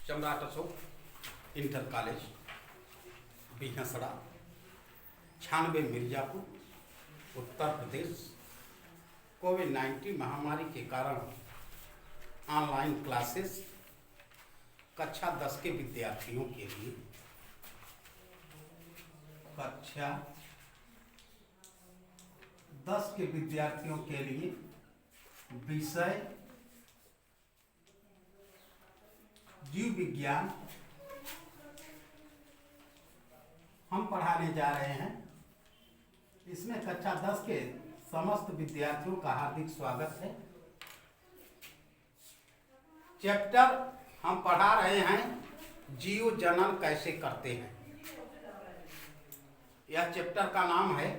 सम्राट Ashok inter college बिहसड़ा 96 Mirzapur Uttar Pradesh. कोविड-19 महामारी के कारण ऑनलाइन क्लासेस कक्षा 10 के विद्यार्थियों के लिए कक्षा 10 के विद्यार्थियों के लिए विषय जीव विज्ञान हम पढ़ाने जा रहे हैं। इसमें कक्षा 10 के समस्त विद्यार्थियों का हार्दिक स्वागत है। चैप्टर हम पढ़ा रहे हैं जीव जनन कैसे करते हैं। यह चैप्टर का नाम है।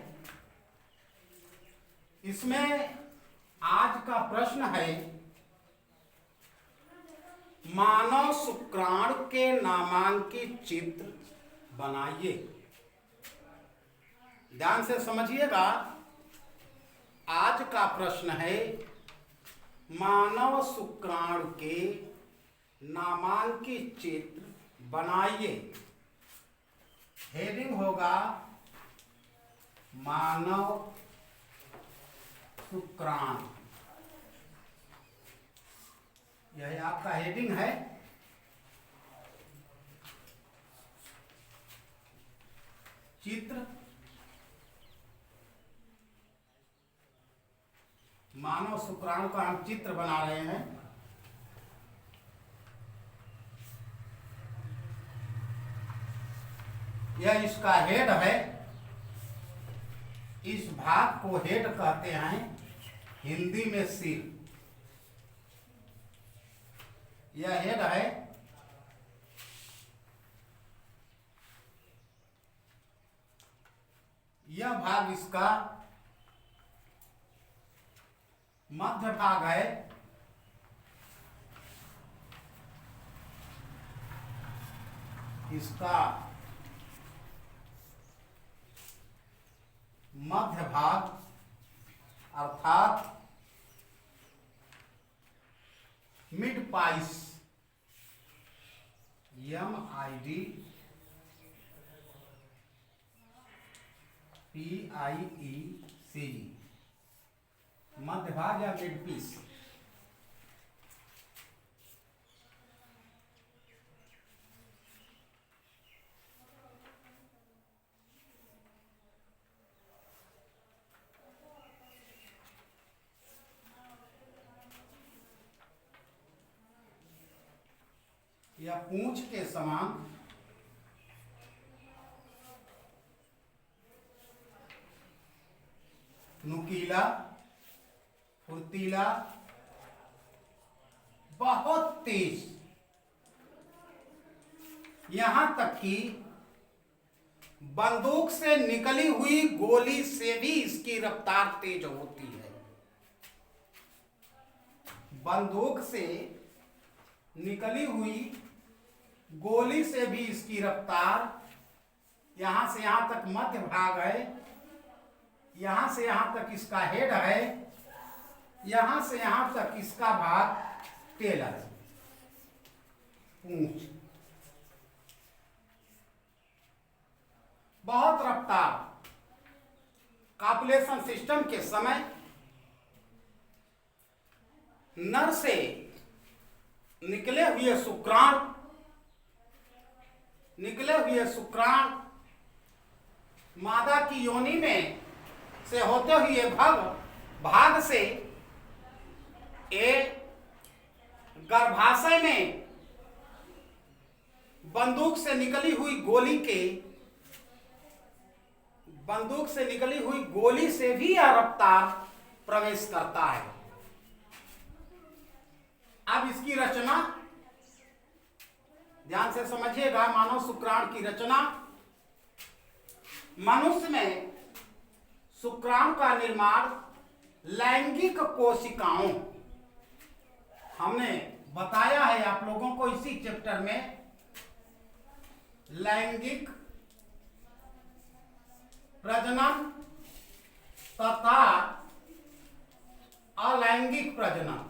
इसमें आज का प्रश्न है मानव शुक्राणु के नामांकित चित्र बनाइए। ध्यान से समझिएगा। आज का प्रश्न है मानव शुक्राणु के नामांकित चित्र बनाइए। हेडिंग होगा मानव शुक्राणु। यह आपका हेडिंग है। चित्र मानव शुक्राणु का हम चित्र बना रहे हैं। यह इसका हेड है। इस भाग को हेड कहते हैं, हिंदी में सिर। यह हेड है। यह भाग इसका मध्य भाग है। इसका मध्य भाग अर्थात मिड पाइस MID PIEC मध्य भाग या मिड पीस। या पूंछ के समान नुकीला, फुर्तीला, बहुत तेज, यहां तक कि बंदूक से निकली हुई गोली से भी इसकी रफ्तार तेज होती है। बंदूक से निकली हुई गोली से भी इसकी रफ्तार, यहां से यहां तक मध्य भाग है, यहां से यहां तक इसका हेड है, यहां से यहां तक इसका भाग टेल है, पूंछ। बहुत रफ्तार। कॉपुलेशन सिस्टम के समय नर से निकले हुए शुक्राणु मादा की योनि में से होते हुए भाग से गर्भाशय में बंदूक से निकली हुई गोली से भी यह रफ्तार प्रवेश करता है। अब इसकी रचना ध्यान से समझिएगा। मानव शुक्राणु की रचना। मनुष्य में शुक्राणु का निर्माण लैंगिक कोशिकाओं, हमने बताया है आप लोगों को इसी चैप्टर में, लैंगिक प्रजनन तथा अलैंगिक प्रजनन।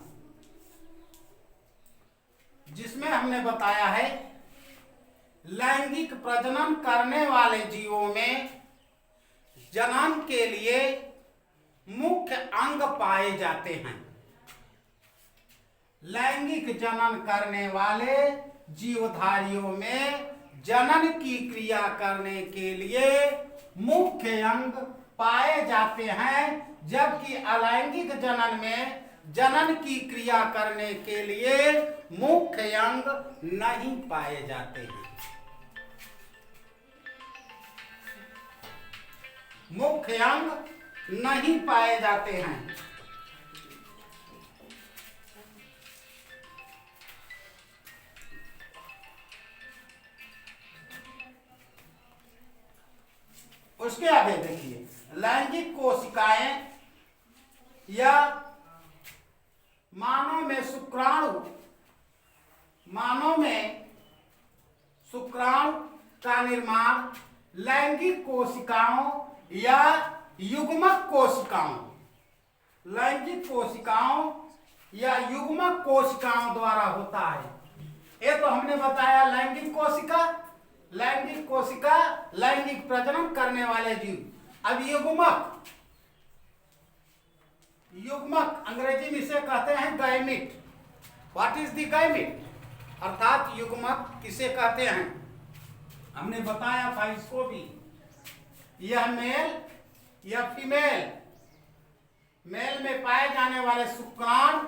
जिसमें हमने बताया है लैंगिक प्रजनन करने वाले जीवों में जनन के लिए मुख्य अंग पाए जाते हैं। लैंगिक जनन करने वाले जीवधारियों में जनन की क्रिया करने के लिए मुख्य अंग पाए जाते हैं, जबकि अलैंगिक जनन में जनन की क्रिया करने के लिए मुख्य अंग नहीं पाए जाते हैं। मुख्य अंग नहीं पाए जाते हैं। उसके आगे देखिए, लैंगिक कोशिकाएं या मानव में शुक्राणु का निर्माण लैंगिक कोशिकाओं या युग्मक कोशिकाओं, लैंगिक कोशिकाओं या युग्मक कोशिकाओं द्वारा होता है। ये तो हमने बताया लैंगिक कोशिका लैंगिक प्रजनन करने वाले जीव। अब युग्मक अंग्रेजी में इसे कहते हैं gamete. What is the gamete? अर्थात युग्मक किसे कहते हैं? हमने बताया था इसको भी। यह मेल या फीमेल, मेल में पाए जाने वाले शुक्राणु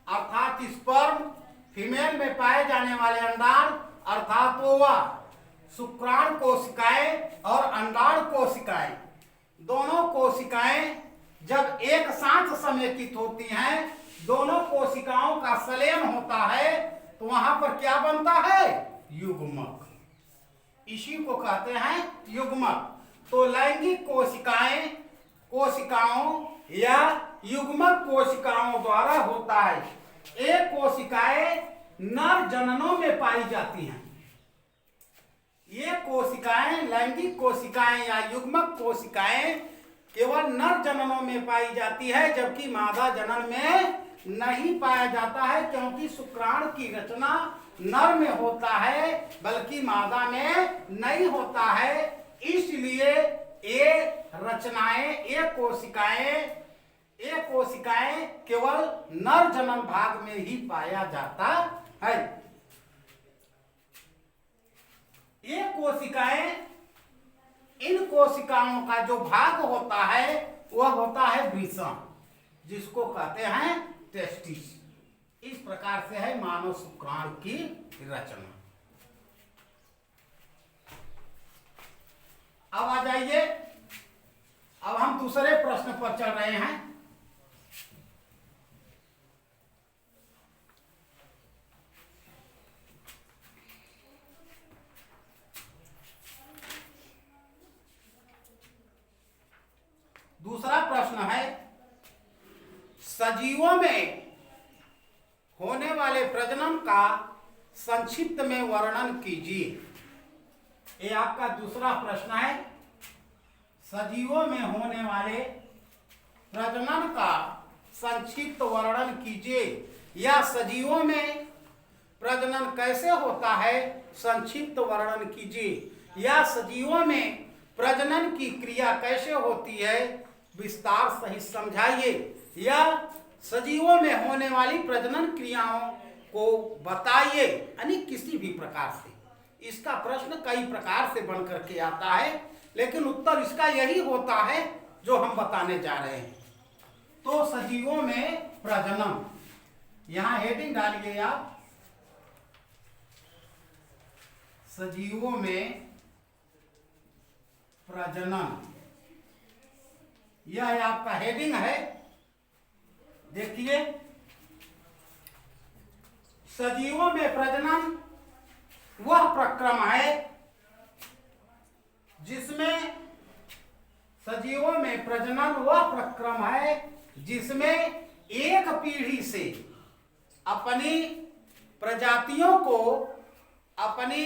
अर्थात स्पर्म, फीमेल में पाए जाने वाले अंडाणु अर्थात ओवा। शुक्राणु कोशिकाएं और अंडाणु कोशिकाएं, दोनों कोशिकाएं जब एक साथ समेकित होती हैं, दोनों कोशिकाओं का संलयन होता है, तो वहां पर क्या बनता है? युग्मक। इसी को कहते हैं युग्मक। तो लैंगिक कोशिकाओं या युग्मक कोशिकाओं द्वारा होता है। ये कोशिकाएं नर जननों में पाई जाती हैं। ये कोशिकाएं, लैंगिक कोशिकाएं या युग्मक कोशिकाएं केवल नर जननों में पाई जाती है, जबकि मादा जनन में नहीं पाया जाता है, क्योंकि शुक्राणु की रचना नर में होता है बल्कि मादा में नहीं होता है। इसलिए ये रचनाएं, ये कोशिकाएं केवल नर जनन भाग में ही पाया जाता है। ये कोशिकाएं, इन कोशिकाओं का जो भाग होता है वह होता है वृषण, जिसको कहते हैं टेस्टिस। इस प्रकार से है मानव शुक्राणु की रचना। अब आ जाइए, अब हम दूसरे प्रश्न पर चल रहे हैं। दूसरा प्रश्न है, सजीवों में होने वाले प्रजनन का संक्षिप्त में वर्णन कीजिए। ये आपका दूसरा प्रश्न है। सजीवों में होने वाले प्रजनन का संक्षिप्त वर्णन कीजिए, या सजीवों में प्रजनन कैसे होता है संक्षिप्त वर्णन कीजिए, या सजीवों में प्रजनन की क्रिया कैसे होती है विस्तार सहित समझाइए, या सजीवों में होने वाली प्रजनन क्रियाओं को बताइए। यानी किसी भी प्रकार से इसका प्रश्न कई प्रकार से बन करके आता है, लेकिन उत्तर इसका यही होता है जो हम बताने जा रहे हैं। तो सजीवों में प्रजनन, यहां हेडिंग डालिए आप, सजीवों में प्रजनन, यह आपका हेडिंग है। देखिए, सजीवों में प्रजनन वह प्रक्रम है जिसमें, सजीवों में प्रजनन वह प्रक्रम है जिसमें एक पीढ़ी से अपनी प्रजातियों को, अपनी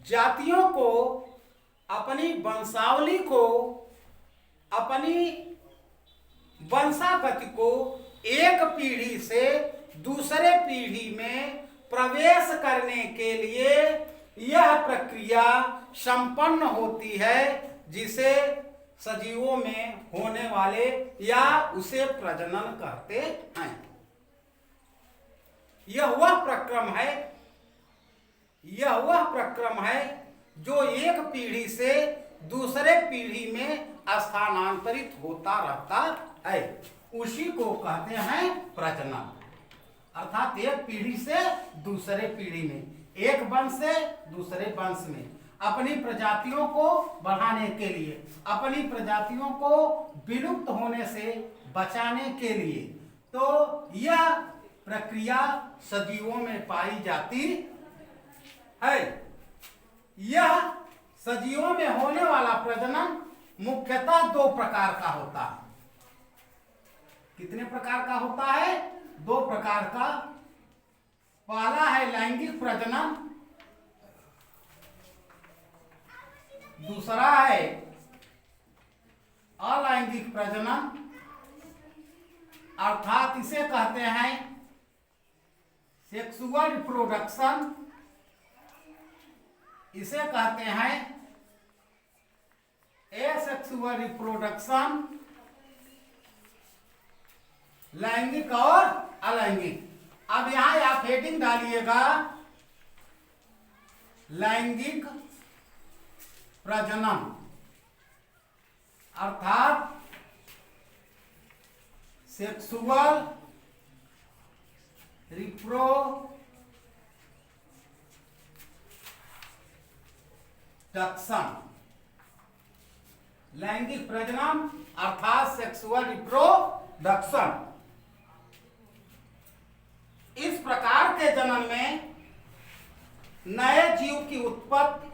जातियों को, अपनी वंशावली को, अपनी वंशागति को एक पीढ़ी से दूसरे पीढ़ी में प्रवेश करने के लिए यह प्रक्रिया संपन्न होती है, जिसे सजीवों में होने वाले या उसे प्रजनन कहते हैं। यह वह प्रक्रम है जो एक पीढ़ी से दूसरे पीढ़ी में स्थानांतरित होता रहता है। उसी को कहते हैं प्रजनन। अर्थात एक पीढ़ी से दूसरे पीढ़ी में, एक वंश से दूसरे वंश में, अपनी प्रजातियों को बढ़ाने के लिए, अपनी प्रजातियों को विलुप्त होने से बचाने के लिए, तो यह प्रक्रिया सजीवों में पाई जाती है। यह सजीवों में होने वाला प्रजनन मुख्यतः दो प्रकार का होता है। कितने प्रकार का होता है? दो प्रकार का। पहला है लैंगिक प्रजनन, दूसरा है अलैंगिक प्रजनन। अर्थात इसे कहते हैं सेक्सुअल रिप्रोडक्शन, इसे कहते हैं एसेक्सुअल रिप्रोडक्शन, लैंगिक और अलैंगिक। अब यहां आप हेडिंग डालिएगा लैंगिक प्रजनन, अर्थात सेक्सुअल रिप्रोडक्शन। लैंगिक प्रजनन अर्थात सेक्सुअल रिप्रोडक्शन। इस प्रकार के जनन में नए जीव की उत्पत्ति,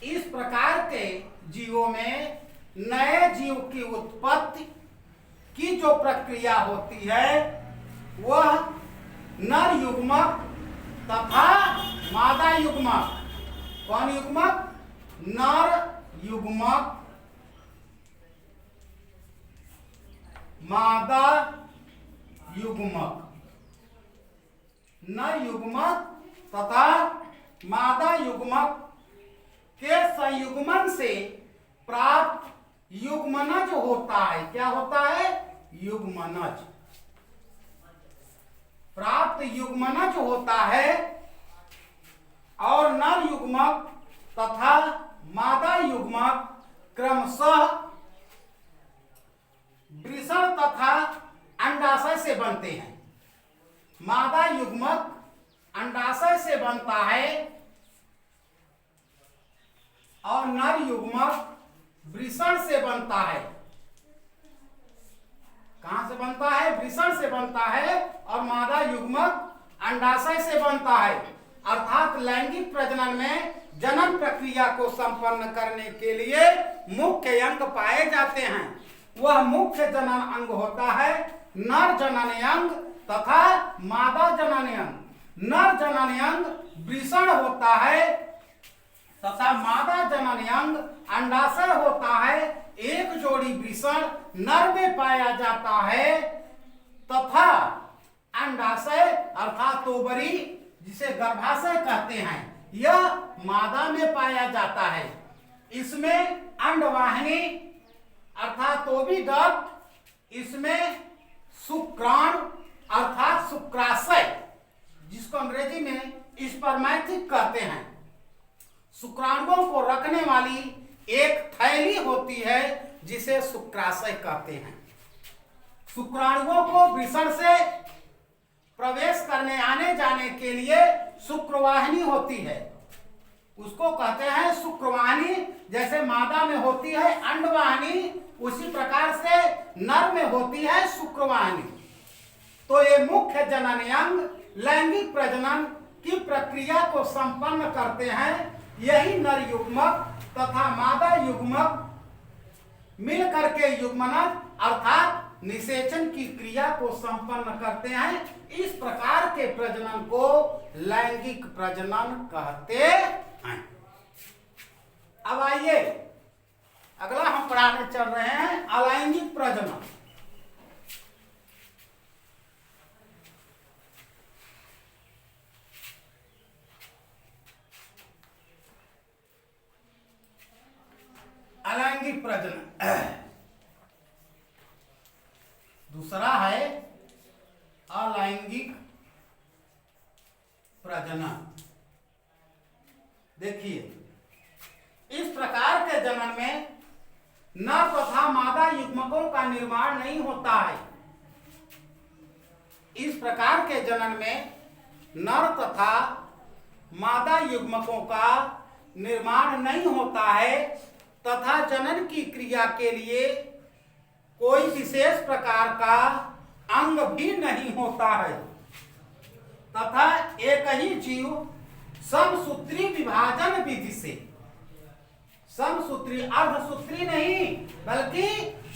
इस प्रकार के जीवों में नए जीव की उत्पत्ति की जो प्रक्रिया होती है वह नर युग्मक तथा मादा युग्मक। कौन युग्मक? नर युग्मक, मादा युग्मक। नर युग्मक तथा मादा युग्मक के संयुग्मन से प्राप्त युग्मनज होता है। क्या होता है? युग्मनज। प्राप्त युग्मनज होता है और नर युग्मक तथा मादा युग्मक क्रमशः वृषण तथा अंडाशय से बनते हैं। मादा युग्मक अंडाशय से बनता है और नर युग्मक वृषण से बनता है। कहां से बनता है? वृषण से बनता है और मादा युग्मक अंडाशय से बनता है। अर्थात लैंगिक प्रजनन में जनन प्रक्रिया को संपन्न करने के लिए मुख्य अंग पाए जाते हैं। वह मुख्य जनन अंग होता है नर जनन अंग तथा मादा जनन अंग। नर जनन अंग वृषण होता है तथा मादा जनन अंग अंडाशय होता है। एक जोड़ी वृषण नर में पाया जाता है तथा अंडाशय अर्थात ओवरी, जिसे गर्भाशय कहते हैं, यह मादा में पाया जाता है। इसमें अंडवाहिनी अर्थात ओविडक्ट, इसमें शुक्राणु अर्थात शुक्राशय, जिसको अंग्रेजी में स्पर्मैटिक कहते हैं, शुक्राणुओं को रखने वाली एक थैली होती है जिसे शुक्राशय कहते हैं। शुक्राणुओं को वृषण से प्रवेश करने आने जाने के लिए शुक्रवाहिनी होती है, उसको कहते हैं शुक्रवाहिनी। जैसे मादा में होती है अंडवाहिनी, उसी प्रकार से नर में होती है शुक्रवाहिनी। तो ये मुख्य जनन अंग लैंगिक प्रजनन की प्रक्रिया को संपन्न करते हैं। यही नर युग्मक तथा मादा युग्मक मिलकर के युग्मनज अर्थात निषेचन की क्रिया को संपन्न करते हैं। इस प्रकार के प्रजनन को लैंगिक प्रजनन कहते हैं। अब आइए अगला हम पढ़ाने चल रहे हैं अलैंगिक प्रजनन। प्रजनन, दूसरा है अलैंगिक प्रजनन। देखिए, इस प्रकार के जनन में नर तथा मादा युग्मकों का निर्माण नहीं होता है। इस प्रकार के जनन में नर तथा मादा युग्मकों का निर्माण नहीं होता है तथा जनन की क्रिया के लिए कोई विशेष प्रकार का अंग भी नहीं होता है तथा एक ही जीव समसूत्री विभाजन विधि से, समसूत्री, अर्धसूत्री नहीं बल्कि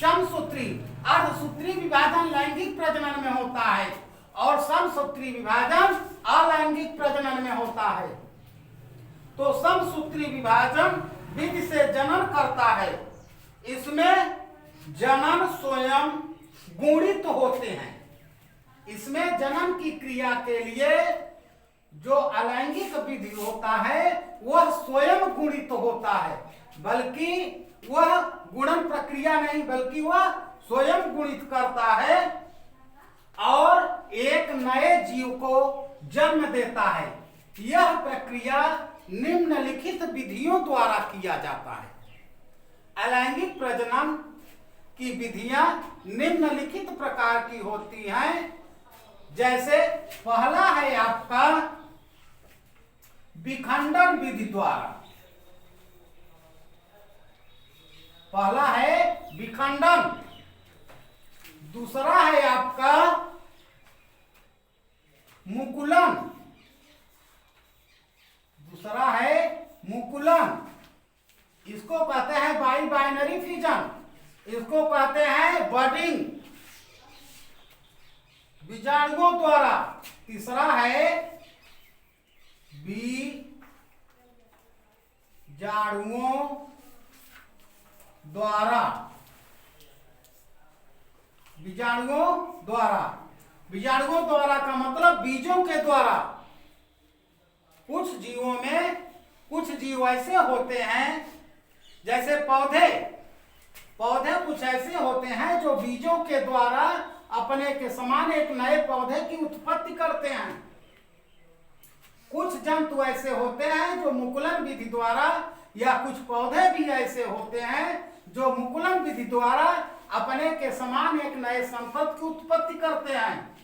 समसूत्री, अर्धसूत्री विभाजन लैंगिक प्रजनन में होता है और समसूत्री विभाजन अलैंगिक प्रजनन में होता है। तो समसूत्री विभाजन विधि से जनन करता है। इसमें जनन स्वयं गुणित होते हैं। इसमें जनन की क्रिया के लिए जो अलैंगिक विधि होता है वह स्वयं गुणित होता है, बल्कि वह गुणन प्रक्रिया नहीं बल्कि वह स्वयं गुणित करता है और एक नए जीव को जन्म देता है। यह प्रक्रिया निम्नलिखित विधियों द्वारा किया जाता है। अलैंगिक प्रजनन की विधियां निम्नलिखित प्रकार की होती हैं। जैसे पहला है आपका विखंडन विधि द्वारा, पहला है विखंडन, दूसरा है आपका मुकुलन, दूसरा है मुकुलन, इसको कहते हैं बाई बाइनरी फिजन, इसको कहते हैं बडिंग बीजाणुओं द्वारा, तीसरा है बीजाणुओं द्वारा, बीजाणुओं द्वारा, बीजाणुओं द्वारा का मतलब बीजों के द्वारा। कुछ जीवों में कुछ जीव ऐसे होते हैं जैसे पौधे, पौधे कुछ ऐसे होते हैं जो बीजों के द्वारा अपने के समान एक नए पौधे की उत्पत्ति करते हैं। कुछ जंतु ऐसे होते हैं जो मुकुलन विधि द्वारा, या कुछ पौधे भी ऐसे होते हैं जो मुकुलन विधि द्वारा अपने के समान एक नए संतति की उत्पत्ति करते हैं।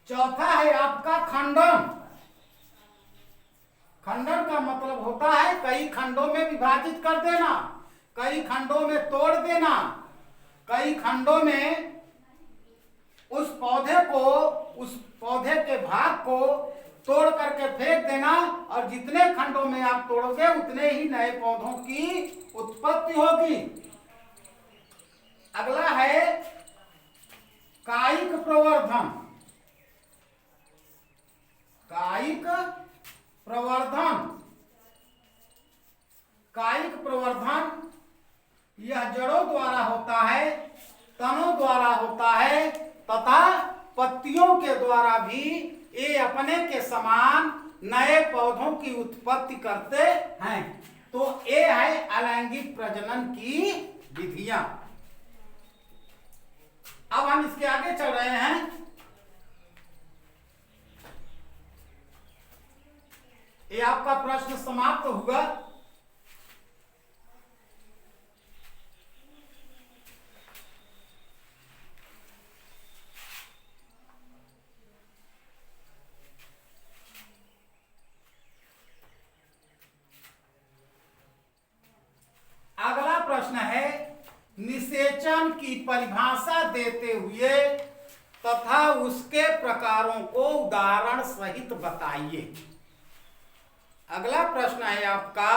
चौथा है आपका खंडन। खंडन का मतलब होता है कई खंडों में विभाजित कर देना, कई खंडों में तोड़ देना, कई खंडों में उस पौधे को, उस पौधे के भाग को तोड़ करके फेंक देना और जितने खंडों में आप तोड़ोगे उतने ही नए पौधों की उत्पत्ति होगी। अगला है कायिक प्रवर्धन। कायिक प्रवर्धन, कायिक प्रवर्धन यह जड़ों द्वारा होता है, तनों द्वारा होता है तथा पत्तियों के द्वारा भी ये अपने के समान नए पौधों की उत्पत्ति करते हैं। तो ये है अलैंगिक प्रजनन की विधियां। अब हम इसके आगे चल रहे हैं। ये आपका प्रश्न समाप्त हुआ। अगला प्रश्न है निषेचन की परिभाषा देते हुए तथा उसके प्रकारों को उदाहरण सहित बताइए। अगला प्रश्न है आपका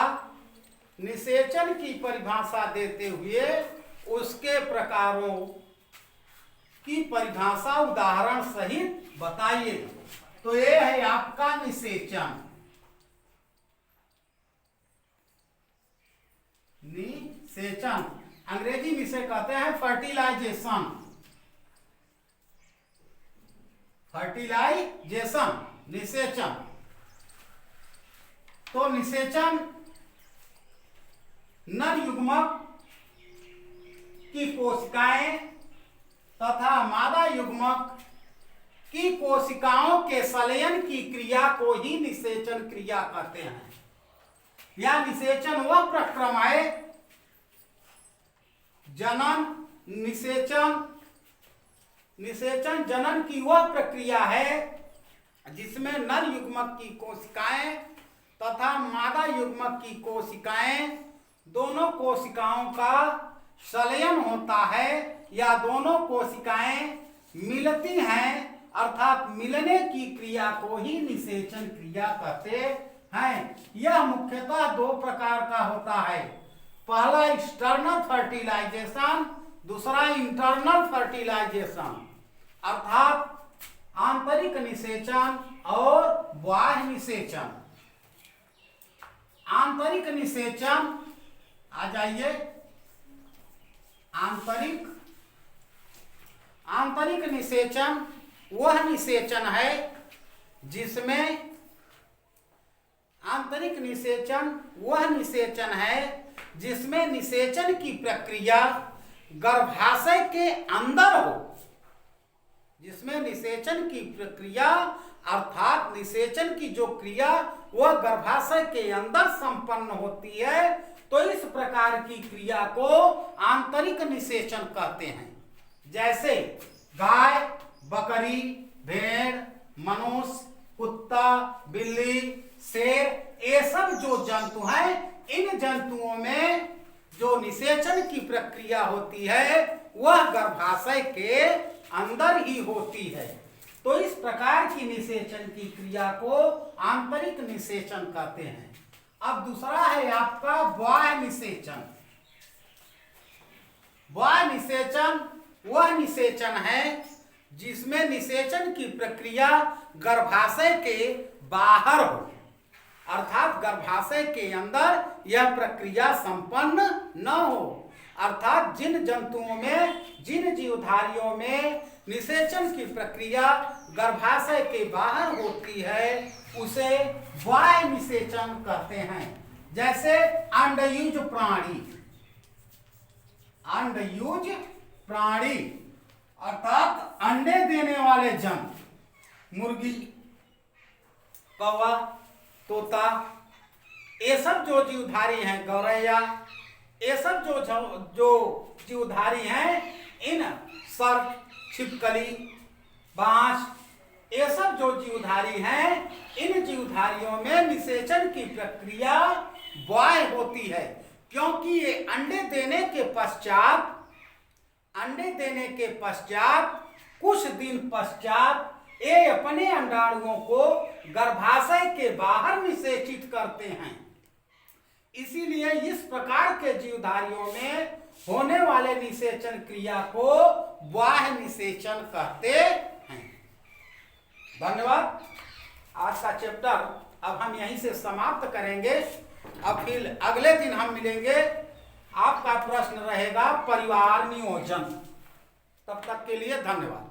निषेचन की परिभाषा देते हुए उसके प्रकारों की परिभाषा उदाहरण सहित बताइए। तो ये है आपका निषेचन। निषेचन अंग्रेजी में इसे कहते हैं फर्टिलाइजेशन। फर्टिलाइजेशन, निषेचन। तो निषेचन नर युग्मक की कोशिकाएं तथा मादा युग्मक की कोशिकाओं के संलयन की क्रिया को ही निषेचन क्रिया कहते हैं। या निषेचन वह प्रक्रम है, जनन निषेचन, निषेचन जनन की वह प्रक्रिया है जिसमें नर युग्मक की कोशिकाएं तथा मादा युग्मक की कोशिकाएं दोनों कोशिकाओं का संलयन होता है या दोनों कोशिकाएं मिलती हैं, अर्थात मिलने की क्रिया को ही निषेचन क्रिया कहते हैं। यह मुख्यतः दो प्रकार का होता है, पहला एक्सटर्नल फर्टिलाइजेशन, दूसरा इंटरनल फर्टिलाइजेशन, अर्थात आंतरिक निषेचन और बाह्य निषेचन। आंतरिक निषेचन, आ जाइए, आंतरिक निषेचन वह निषेचन है जिसमें आंतरिक निषेचन वह निषेचन है जिसमें निषेचन की प्रक्रिया गर्भाशय के अंदर हो, जिसमें निषेचन की प्रक्रिया अर्थात निषेचन की जो क्रिया वह गर्भाशय के अंदर संपन्न होती है, तो इस प्रकार की क्रिया को आंतरिक निषेचन कहते हैं। जैसे गाय, बकरी, भेड़, मनुष्य, कुत्ता, बिल्ली, शेर, ये सब जो जंतु हैं, इन जंतुओं में जो निषेचन की प्रक्रिया होती है वह गर्भाशय के अंदर ही होती है। तो इस प्रकार की निषेचन की क्रिया को आंतरिक निषेचन कहते हैं। अब दूसरा है आपका बाह्य निषेचन। बाह्य निषेचन वह निषेचन है जिसमें निषेचन की प्रक्रिया गर्भाशय के बाहर हो, अर्थात गर्भाशय के अंदर यह प्रक्रिया संपन्न न हो। अर्थात जिन जंतुओं में, जिन जीवधारियों में निषेचन की प्रक्रिया गर्भाशय के बाहर होती है उसे बाह्य निषेचन कहते हैं। जैसे अंडयुज प्राणी, अंडयुज प्राणी अर्थात अंडे देने वाले जंतु, मुर्गी, कौवा, तोता, ये सब जो जीवधारी हैं, गौरैया, ये सब जो जीवधारी हैं, इन सर्प, छिपकली, बांस, ये सब जो जीवधारी हैं, इन जीवधारियों में निषेचन की प्रक्रिया बाह्य होती है, क्योंकि ये अंडे देने के पश्चात कुछ दिन पश्चात ये अपने अंडाणुओं को गर्भाशय के बाहर निषेचित करते हैं। इसीलिए इस प्रकार के जीवधारियों में होने वाले निषेचन क्रिया को बाह्य निषेचन कहते हैं। धन्यवाद। आज का चैप्टर अब हम यहीं से समाप्त करेंगे। अब फिर अगले दिन हम मिलेंगे। आपका प्रश्न रहेगा परिवार नियोजन। तब तक के लिए धन्यवाद।